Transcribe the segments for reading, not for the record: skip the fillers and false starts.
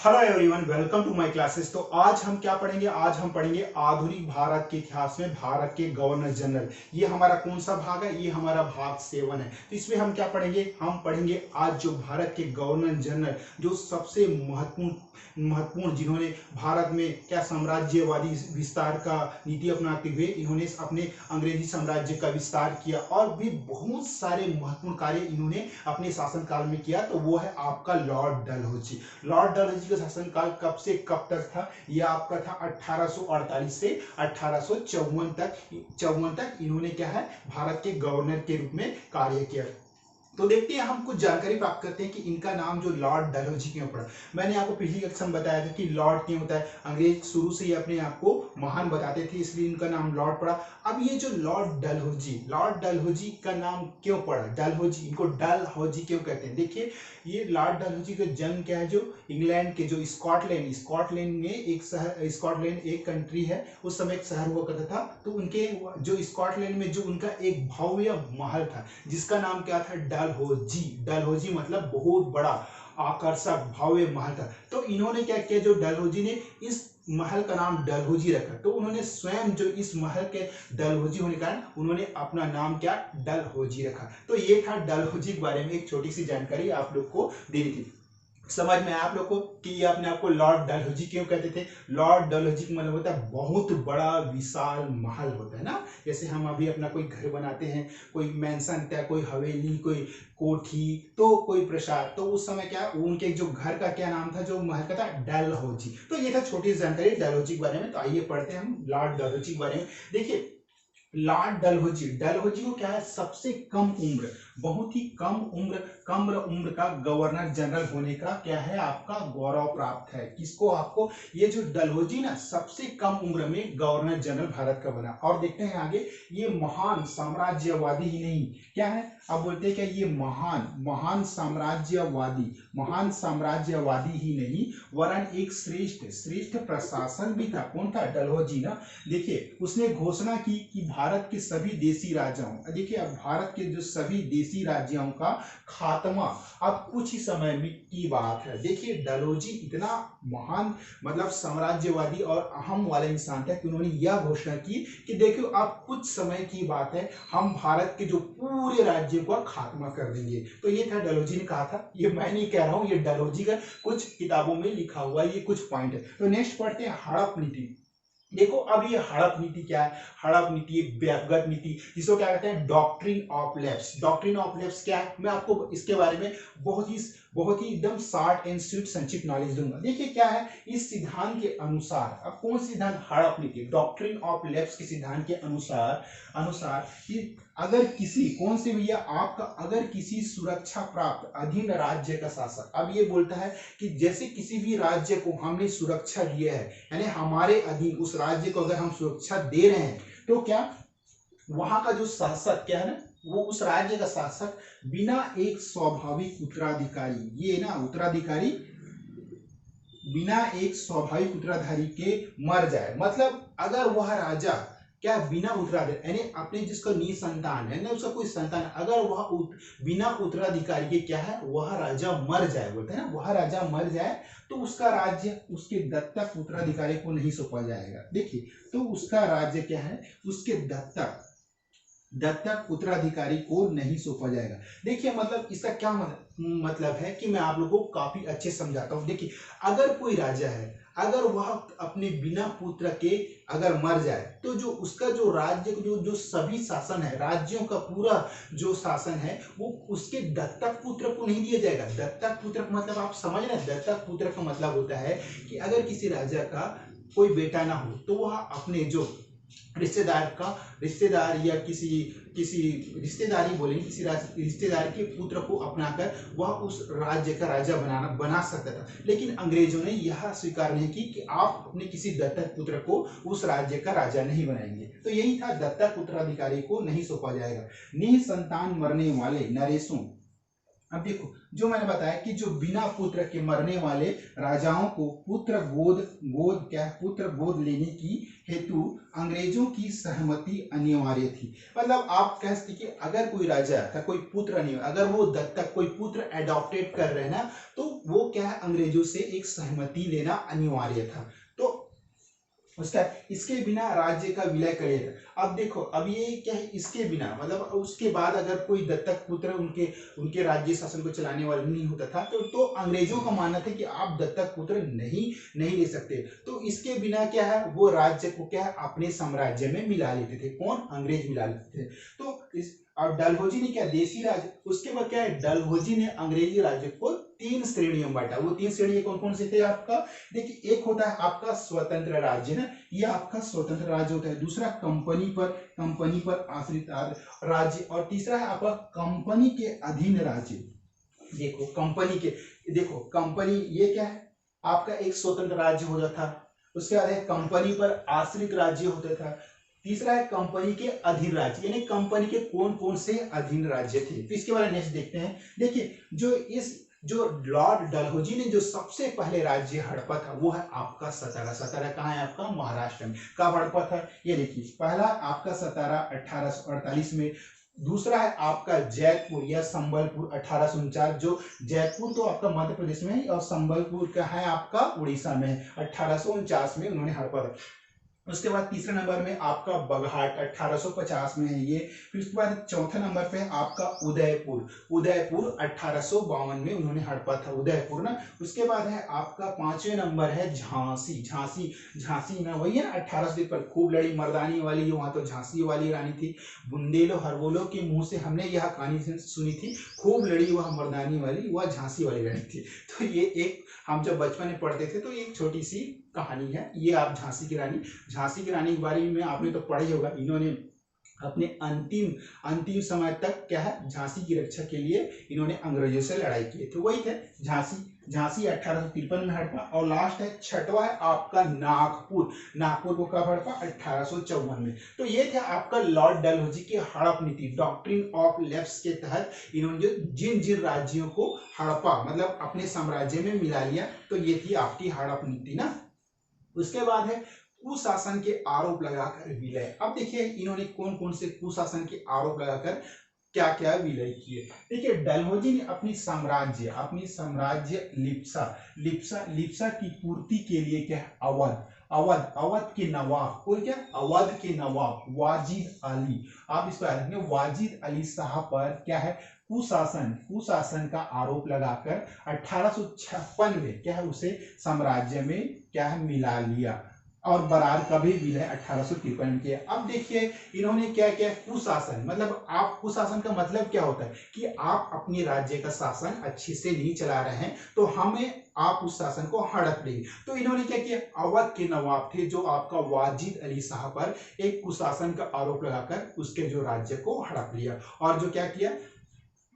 Hello everyone, welcome to my classes. तो आज हम क्या पढ़ेंगे? आज हम पढ़ेंगे आधुनिक भारत के इतिहास में भारत के गवर्नर जनरल। ये हमारा कौन सा भाग है? ये हमारा भाग 7 है। तो इसमें हम क्या पढ़ेंगे? हम पढ़ेंगे आज जो भारत के गवर्नर जनरल, जो सबसे महत्वपूर्ण जिन्होंने भारत में क्या साम्राज्यवादी विस्तार का नीति अपनाते हुए इन्होंने अपने अंग्रेजी साम्राज्य का विस्तार किया और भी बहुत सारे महत्वपूर्ण कार्य इन्होंने अपने शासनकाल में किया। तो वो है आपका लॉर्ड डलहौजी। लॉर्ड डलहौजी का शासनकाल कब से कब तक था? यह आपका था 1848 से 1854 तक इन्होंने क्या है, भारत के गवर्नर के रूप में कार्य किया। तो देखते हैं, हम कुछ जानकारी प्राप्त करते हैं कि इनका नाम जो लॉर्ड डलहौजी क्यों पड़ा। मैंने आपको पिछली कक्षा में बताया था कि लॉर्ड क्यों होता है। अंग्रेज शुरू से ही अपने आप को महान बताते थे, इसलिए इनका नाम लॉर्ड पड़ा। अब ये जो लॉर्ड डलहौजी का नाम क्यों पड़ा? डलहौजी, इनको डलहौजी क्यों कहते हैं? देखिए, ये लॉर्ड डलहौजी का जन्म क्या है, जो इंग्लैंड के जो स्कॉटलैंड में एक शहर, स्कॉटलैंड एक कंट्री है, उस समय एक शहर हुआ करता था। तो उनके जो स्कॉटलैंड में जो उनका एक भव्य महल था जिसका नाम क्या था? डलहौजी मतलब बहुत बड़ा आकर्षक भव्य महल था। तो इन्होंने क्या किया, जो डलहौजी ने इस महल का नाम डलहौजी रखा। तो उन्होंने स्वयं जो इस महल के डलहौजी होने के कारण उन्होंने अपना नाम क्या, डलहौजी रखा। तो ये था डलहौजी के बारे में एक छोटी सी जानकारी आप लोग को देनी थी। समझ में आया आप लोग को कि ये अपने आप को लॉर्ड डलहौजी क्यों कहते थे? लॉर्ड डलहौजी का मतलब होता है बहुत बड़ा विशाल महल होता है ना। जैसे हम अभी अपना कोई घर बनाते हैं, कोई मैंसन होता है, कोई हवेली, कोई कोठी, तो कोई प्रसाद। तो उस समय क्या, उनके जो घर का क्या नाम था, जो महल का था? डलहौजी। तो ये था छोटी सी जानकारी डलहौजी के बारे में। तो आइए पढ़ते हैं हम लॉर्ड डलहौजी के बारे में। देखिए, लॉर्ड डलहौजी को क्या है, सबसे कम उम्र, बहुत ही कम उम्र का गवर्नर जनरल होने का क्या है, आपका गौरव प्राप्त है। किसको? आपको। ये जो डलहौजी ना सबसे कम उम्र में गवर्नर जनरल भारत का बना। और देखते हैं आगे, ये महान साम्राज्यवादी ही नहीं, क्या है, अब बोलते हैं क्या, ये महान साम्राज्यवादी ही नहीं वरन एक श्रेष्ठ प्रशासन भी था। कौन था? डलहौजी ना। देखिए, उसने घोषणा की कि भारत के सभी देशी राजाओं, देखिए अब भारत के जो सभी देशी राज्यों का खात्मा अब कुछ ही समय में की बात है। देखिए, डलहौजी इतना महान मतलब साम्राज्यवादी और अहम वाला इंसान था कि उन्होंने यह घोषणा की कि देखियो अब कुछ समय की बात है, हम भारत के जो पूरे राज्य का खात्मा कर देंगे। तो ये था, डलहौजी ने कहा था। ये मैं नहीं कह रहा हूं, ये डलहौजी का कुछ किताबों में लिखा हुआ ये कुछ पॉइंट है। तो नेक्स्ट पढ़ते हैं हड़प नीति। देखो, अब ये हड़प नीति क्या है? हड़प नीति एक व्यापक नीति, जिसको क्या कहते हैं? Doctrine of lapse. Doctrine of lapse क्या है, मैं आपको इसके बारे में बहुत ही एकदम शॉर्ट एंड स्वीट संक्षिप्त नॉलेज दूंगा। देखिए क्या है, इस सिद्धांत के अनुसार, अब कौन सिद्धांत? हड़प नीति, डॉक्ट्रिन ऑफ लैप्स के सिद्धांत के अनुसार कि अगर किसी, कौन से भैया, आपका अगर किसी सुरक्षा प्राप्त अधीन राज्य का शासक, अब ये बोलता है कि जैसे किसी भी राज्य को हमने सुरक्षा दिया है, यानी हमारे अधीन उस राज्य को अगर हम सुरक्षा दे रहे हैं, तो क्या वहां का जो शासक क्या है ना, वो उस राज्य का शासक बिना एक स्वाभाविक उत्तराधिकारी, ये ना उत्तराधिकारी, बिना एक स्वाभाविक उत्तराधिकारी के मर जाए। मतलब अगर वह राजा क्या बिना उत्तराधिकारी, यानी अपने जिसका निसंतान है ना, उसका कोई संतान, अगर वह बिना उत्तराधिकारी के क्या है, वह राजा मर जाए, बोलते हैं ना, वह राजा मर जाए, तो उसका राज्य उसके दत्तक उत्तराधिकारी को नहीं सौंपा जाएगा। देखिए, तो उसका राज्य क्या है, उसके दत्तक उत्तराधिकारी को नहीं सौंपा जाएगा। देखिए, मतलब इसका क्या मतलब है कि मैं आप लोगों को काफी अच्छे समझाता हूं। देखिए, अगर कोई राजा है, अगर वह अपने बिना पुत्र के अगर मर जाए, तो जो उसका जो राज्य जो सभी शासन है, राज्यों का पूरा जो शासन है, वो उसके दत्तक पुत्र को नहीं दिया जाएगा। दत्तक पुत्र का मतलब आप समझ रहे हैं? दत्तक पुत्र का मतलब होता है कि अगर किसी राजा का कोई बेटा ना हो, तो वह अपने जो रिश्तेदार या किसी किसी रिश्तेदारी बोलेंगे, किसी रिश्तेदार के पुत्र को अपनाकर वह उस राज्य का राजा बना सकता था। लेकिन अंग्रेजों ने यह स्वीकार नहीं की कि आप अपने किसी दत्तक पुत्र को उस राज्य का राजा नहीं बनाएंगे। तो यही था, दत्तक उत्तराधिकारी को नहीं सौंपा जाएगा। निसंतान मरने वाले नरेशों अब देखो, जो मैंने बताया कि जो बिना पुत्र के मरने वाले राजाओं को पुत्र गोद गोद क्या है, पुत्र गोद लेने की हेतु अंग्रेजों की सहमति अनिवार्य थी। मतलब आप कह सकते कि अगर कोई राजा का कोई पुत्र नहीं, अगर वो दत्तक कोई पुत्र एडॉप्टेड कर रहे हैं ना, तो वो क्या है, अंग्रेजों से एक सहमति लेना अनिवार्य था। तो उसका इसके बिना राज्य का विलय करेगा। अब देखो, अब ये क्या है, इसके बिना मतलब उसके बाद अगर कोई दत्तक पुत्र उनके उनके राज्य शासन को चलाने वाला नहीं होता था, तो अंग्रेजों का मानना था कि आप दत्तक पुत्र नहीं नहीं ले सकते। तो इसके बिना क्या है, वो राज्य को क्या है, अपने साम्राज्य में मिला लेते थे। कौन? अंग्रेज मिला लेते थे। तो इस और डलहौजी ने क्या, देशी राज्य, उसके बाद क्या है, डलहौजी ने अंग्रेजी राज्य को 3 श्रेणियों में बांटा। वो 3 श्रेणी कौन कौन से थे आपका? देखिए, एक होता है आपका स्वतंत्र राज्य ना, ये आपका स्वतंत्र राज्य होता है। दूसरा कंपनी पर आश्रित राज्य, और तीसरा है आपका कंपनी के अधीन राज्य। देखो कंपनी ये क्या है, आपका एक स्वतंत्र राज्य होता था। उसके बाद है कंपनी पर आश्रित राज्य होता था। तीसरा है कंपनी के अधीन राज्य, यानी कंपनी के कौन कौन से अधीन राज्य थे। तो इसके बारे में नेक्स्ट देखते हैं। देखिए, जो लॉर्ड डलहौजी ने जो सबसे पहले राज्य हड़पा था, वो है आपका सतारा। सतारा कहाँ है आपका? महाराष्ट्र में। कब हड़पा था? ये देखिए, पहला आपका सतारा 1848 में। दूसरा है आपका जयपुर या संबलपुर 1849। जो जयपुर तो आपका मध्य प्रदेश में है और संबलपुर का है आपका उड़ीसा में है। 1849 में उन्होंने हड़पा था। उसके बाद तीसरे नंबर में आपका बगहाट 1850 में है ये। फिर उसके बाद चौथे नंबर पे आपका उदयपुर 1852 में उन्होंने हड़पा था, उदयपुर ना। उसके बाद है आपका 5वें नंबर है झांसी ना, वही है 1800 पर खूब लड़ी मर्दानी वाली, वहां तो झांसी वाली रानी थी। बुंदेलो हरबोलो के मुंह से हमने यह कहानी सुनी थी, खूब लड़ी वह मर्दानी वाली, वह झांसी वाली रानी थी। तो ये एक हम जब बचपन में पढ़ते थे तो एक छोटी सी कहानी है ये। आप झांसी की रानी के बारे में आपने तो पढ़ा ही होगा। इन्होंने अपने अंतिम समय तक क्या है, झांसी की रक्षा के लिए इन्होंने अंग्रेजों से लड़ाई की थी। वही थे झांसी 1853 में हड़पा। और लास्ट है छठवा है आपका नागपुर को कब हड़पा? 1854 में। तो ये थे आपका लॉर्ड डलहौजी की हड़प नीति, डॉक्ट्रिन ऑफ लेफ्ट के तहत इन्होंने जिन राज्यों को हड़पा, मतलब अपने साम्राज्य में मिला लिया, तो ये थी आपकी हड़प नीति ना। उसके बाद है कुशासन के आरोप लगाकर विलय। अब देखिए, इन्होंने कौन कौन से कुशासन के आरोप लगाकर क्या क्या विलय किए। देखिए, डलहौजी ने अपनी साम्राज्य लिप्सा की पूर्ति के लिए क्या है, अवध के नवाब, और क्या, अवध के नवाब वाजिद अली, आप इसको याद रखेंगे, वाजिद अली शाह पर क्या है, कुशासन का आरोप लगाकर 1856 में क्या है, उसे साम्राज्य में क्या है, मिला लिया। और बरार का भी विलय 1853 में किया। अब देखिए, इन्होंने क्या किया, कुशासन, मतलब आप कुशासन का मतलब क्या होता है कि आप अपने राज्य का शासन अच्छे से नहीं चला रहे हैं, तो हमें आप उस शासन को हड़प लेंगे। तो इन्होंने क्या किया, अवध के नवाब थे जो आपका वाजिद अली शाह पर एक कुशासन का आरोप लगाकर उसके जो राज्य को हड़प लिया। और जो क्या किया,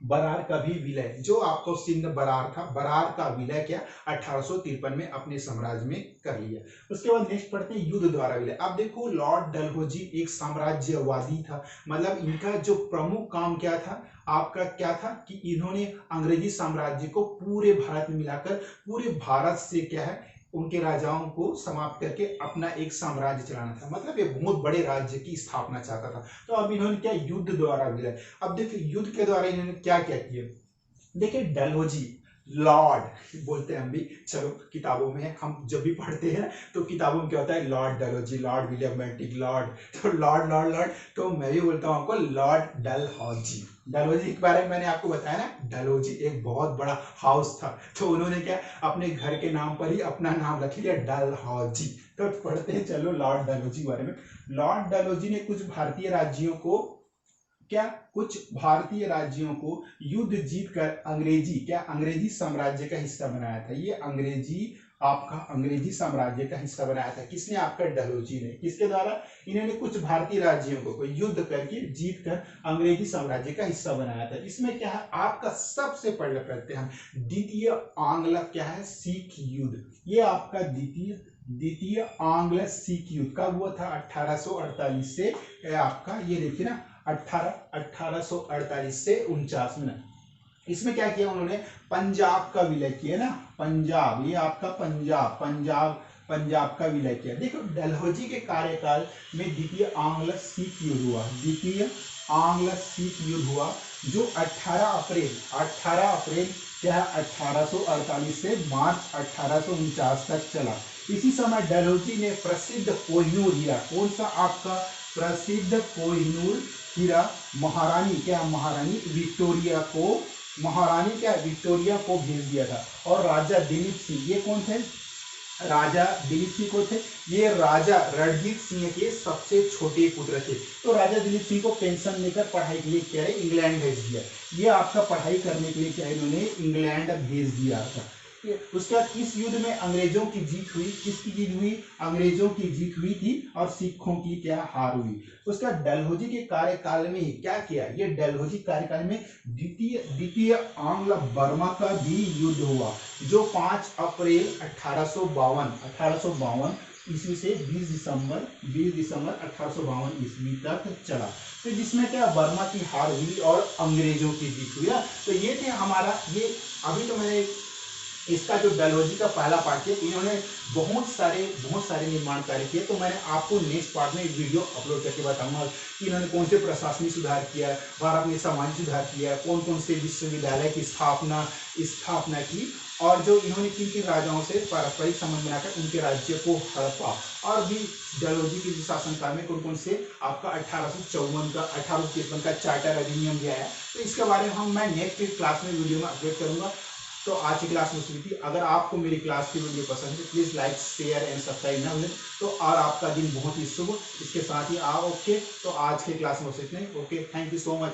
बरार का भी विलय, जो आपको सिंध बरार था, बरार का विलय क्या 1853 में अपने साम्राज्य में कर लिया। उसके बाद नेक्स्ट पढ़ते हैं युद्ध द्वारा विलय। अब देखो, लॉर्ड डलहौजी एक साम्राज्यवादी था, मतलब इनका जो प्रमुख काम क्या था, आपका क्या था कि इन्होंने अंग्रेजी साम्राज्य को पूरे भारत में मिलाकर पूरे भारत से क्या है, उनके राजाओं को समाप्त करके अपना एक साम्राज्य चलाना था, मतलब एक बहुत बड़े राज्य की स्थापना चाहता था। तो अब इन्होंने क्या, युद्ध द्वारा विलय। अब देखिए, युद्ध के द्वारा इन्होंने क्या क्या किया। देखिए, डलहौजी लॉर्ड बोलते हैं हम भी, चलो किताबों में हम जब भी पढ़ते हैं तो किताबों में क्या होता है, Lord Dalhousie, Lord William Bentinck, Lord, तो लॉर्ड, तो मैं भी बोलता हूँ आपको लॉर्ड डलहौजी। डलहौजी के बारे में मैंने आपको बताया ना, डलहौजी एक बहुत बड़ा हाउस था, तो उन्होंने क्या अपने घर के नाम पर ही अपना नाम रख लिया, डलहौजी। तो पढ़ते हैं चलो लॉर्ड डलहौजी के बारे में। लॉर्ड डलहौजी ने कुछ भारतीय राज्यों को युद्ध जीतकर अंग्रेजी साम्राज्य का हिस्सा बनाया था। ये अंग्रेजी साम्राज्य का हिस्सा बनाया था। किसने? आपका डलहौजी ने। किसके द्वारा? इन्होंने कुछ भारतीय राज्यों को युद्ध करके जीतकर अंग्रेजी साम्राज्य का हिस्सा बनाया था। इसमें क्या है, आपका सबसे पहले पढ़ते हैं द्वितीय आंग्ल क्या है, सिख युद्ध। ये आपका द्वितीय आंग्ल सिख युद्ध कब हुआ था? 1848 से आपका, ये देखिए ना, 1848 से 49 में। इसमें क्या किया उन्होंने, पंजाब का विलय किया ना, पंजाब, ये आपका पंजाब, पंजाब का विलय किया। देखो डलहौजी के कार्यकाल में द्वितीय आंग्ल सिख युद्ध हुआ, द्वितीय आंग्ल सिख युद्ध हुआ, जो 18 अप्रैल क्या है 1848 से मार्च 1849 तक चला। इसी समय डलहौजी ने प्रसिद्ध कोहिनूर हीरा, कौन सा आपका प्रसिद्ध कोहिनूर हीरा, महारानी क्या, महारानी विक्टोरिया को, महारानी क्या विक्टोरिया को भेज दिया था। और राजा दिलीप सिंह, ये कौन थे, राजा दिलीप सिंह को थे, ये राजा रणजीत सिंह के सबसे छोटे पुत्र थे। तो राजा दिलीप सिंह को पेंशन लेकर पढ़ाई के लिए क्या है इंग्लैंड भेज दिया। ये आपका पढ़ाई करने के लिए क्या है इन्होंने इंग्लैंड भेज दिया था। उसके बाद इस युद्ध में अंग्रेजों की जीत हुई, किसकी जीत हुई, अंग्रेजों की जीत हुई थी और सिखों की क्या हार हुई। उसका डलहौजी के कार्यकाल में ही क्या किया, ये डलहौजी कार्यकाल में द्वितीय आंग्ल बर्मा का भी युद्ध हुआ, जो 5 अप्रैल 1852 ईस्वी से 20 दिसंबर 1852 ईस्वी तक चला। तो जिसमें क्या बर्मा की हार हुई और अंग्रेजों की जीत हुई। तो ये थे हमारा, ये अभी तो मैंने इसका जो डलहौजी का पहला पार्ट है, इन्होंने बहुत सारे निर्माण कार्य किए। तो मैंने आपको नेक्स्ट पार्ट में एक वीडियो अपलोड करके बताऊंगा कि इन्होंने कौन से प्रशासनिक सुधार किया, भारत में सामाजिक सुधार किया, कौन कौन से विश्वविद्यालय की स्थापना की, और जो इन्होंने किन किन राजाओं से पारस्परिक संबंध बनाकर उनके राज्य को हड़पा, और भी डलहौजी के शासनकाल में कौन कौन से आपका 1853 का चार्टर अधिनियम भी आया। तो इसके बारे में मैं नेक्स्ट क्लास में वीडियो में अपलोड करूंगा। तो आज की क्लास में थी। अगर आपको मेरी क्लास की वीडियो पसंद है please like share and subscribe ना भूलें। तो और आपका दिन बहुत ही शुभ, इसके साथ ही आप ओके। तो आज के क्लास में इतने, okay, thank you so much.